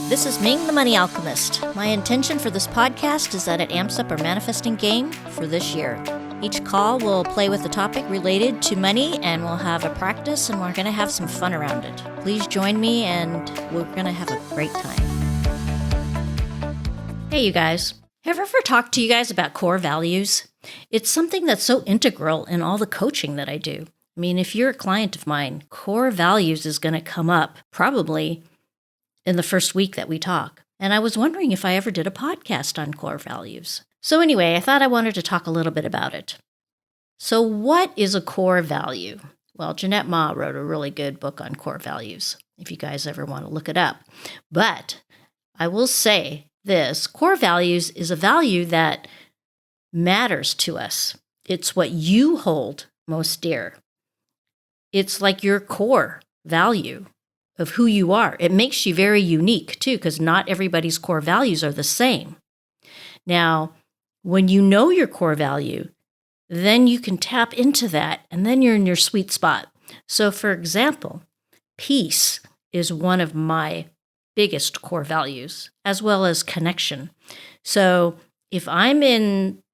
This is Ming the Money Alchemist. My intention for this podcast is that it amps up our manifesting game for this year. Each call will play with a topic related to money, and we'll have a practice, and we're going to have some fun around it. Please join me, and we're going to have a great time. Hey, you guys. Have I ever talked to you guys about core values? It's something that's so integral in all the coaching that I do. I mean, if you're a client of mine, core values is going to come up probably in the first week that we talk. And I was wondering if I ever did a podcast on core values. So anyway, I thought I wanted to talk a little bit about it. So what is a core value? Well, Jeanette Ma wrote a really good book on core values, if you guys ever want to look it up. But I will say this, core values is a value that matters to us. It's what you hold most dear. It's like your core value of who you are. It makes you very unique too, because not everybody's core values are the same. Now, when you know your core value, then you can tap into that, and then you're in your sweet spot. So for example, peace is one of my biggest core values, as well as connection. So if I'm in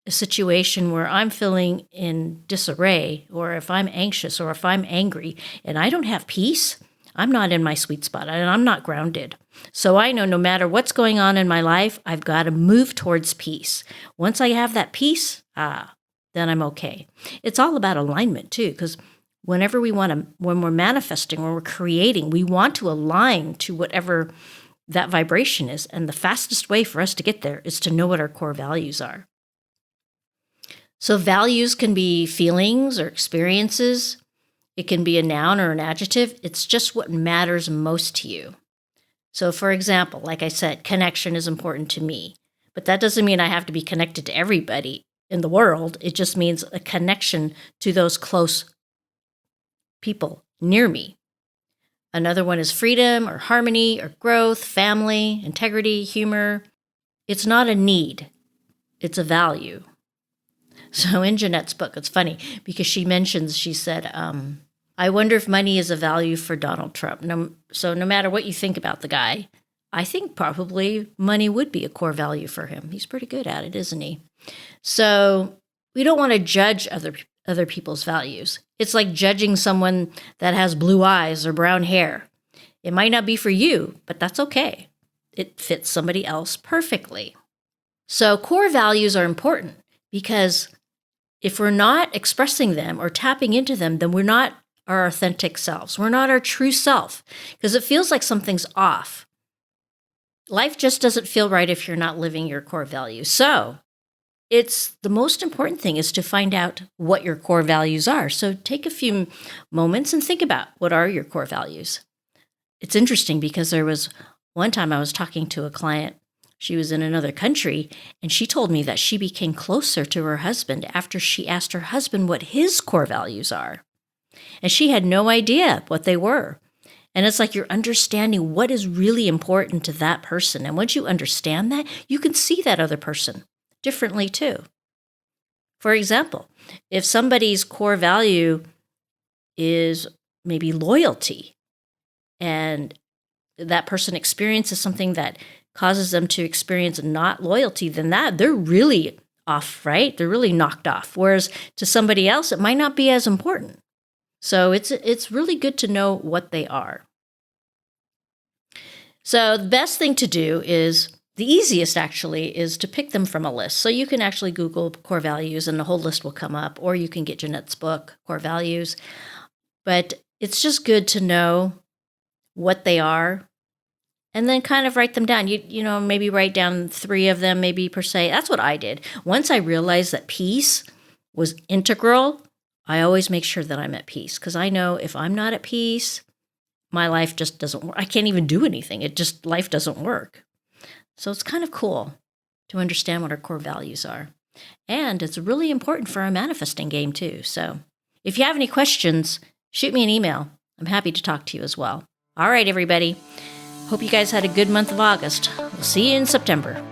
a situation where I'm feeling in disarray, or if I'm anxious, or if I'm angry, and I don't have peace, I'm not in my sweet spot, and I'm not grounded. So I know no matter what's going on in my life, I've got to move towards peace. Once I have that peace, then I'm okay. It's all about alignment too, because when we're manifesting, when we're creating, we want to align to whatever that vibration is. And the fastest way for us to get there is to know what our core values are. So values can be feelings or experiences. It can be a noun or an adjective. It's just what matters most to you. So for example, like I said, connection is important to me. But that doesn't mean I have to be connected to everybody in the world. It just means a connection to those close people near me. Another one is freedom or harmony or growth, family, integrity, humor. It's not a need. It's a value. So in Jeanette's book, it's funny because she said, I wonder if money is a value for Donald Trump. So no matter what you think about the guy, I think probably money would be a core value for him. He's pretty good at it, isn't he? So we don't want to judge other people's values. It's like judging someone that has blue eyes or brown hair. It might not be for you, but that's okay. It fits somebody else perfectly. So core values are important because if we're not expressing them or tapping into them, then we're not our authentic selves. We're not our true self because it feels like something's off. Life just doesn't feel right if you're not living your core values. So it's the most important thing is to find out what your core values are. So take a few moments and think about what are your core values. It's interesting because there was one time I was talking to a client. She was in another country, and she told me that she became closer to her husband after she asked her husband what his core values are. And she had no idea what they were. And it's like you're understanding what is really important to that person. And once you understand that, you can see that other person differently too. For example, if somebody's core value is maybe loyalty, and that person experiences something that causes them to experience not loyalty, then they're really off, right? They're really knocked off. Whereas to somebody else, it might not be as important. So it's really good to know what they are. So the best thing to do is, the easiest actually, is to pick them from a list. So you can actually Google core values and the whole list will come up, or you can get Jeanette's book, Core Values. But it's just good to know what they are and then kind of write them down. You know, maybe write down 3 of them, maybe per se. That's what I did. Once I realized that peace was integral, I always make sure that I'm at peace because I know if I'm not at peace, my life just doesn't work. I can't even do anything. Life doesn't work. So it's kind of cool to understand what our core values are. And it's really important for our manifesting game too. So if you have any questions, shoot me an email. I'm happy to talk to you as well. All right, everybody. Hope you guys had a good month of August. We'll see you in September.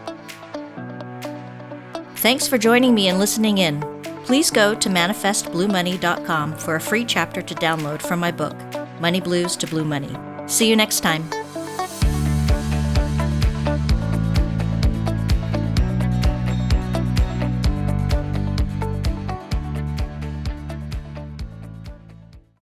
Thanks for joining me and listening in. Please go to manifestbluemoney.com for a free chapter to download from my book, Money Blues to Blue Money. See you next time.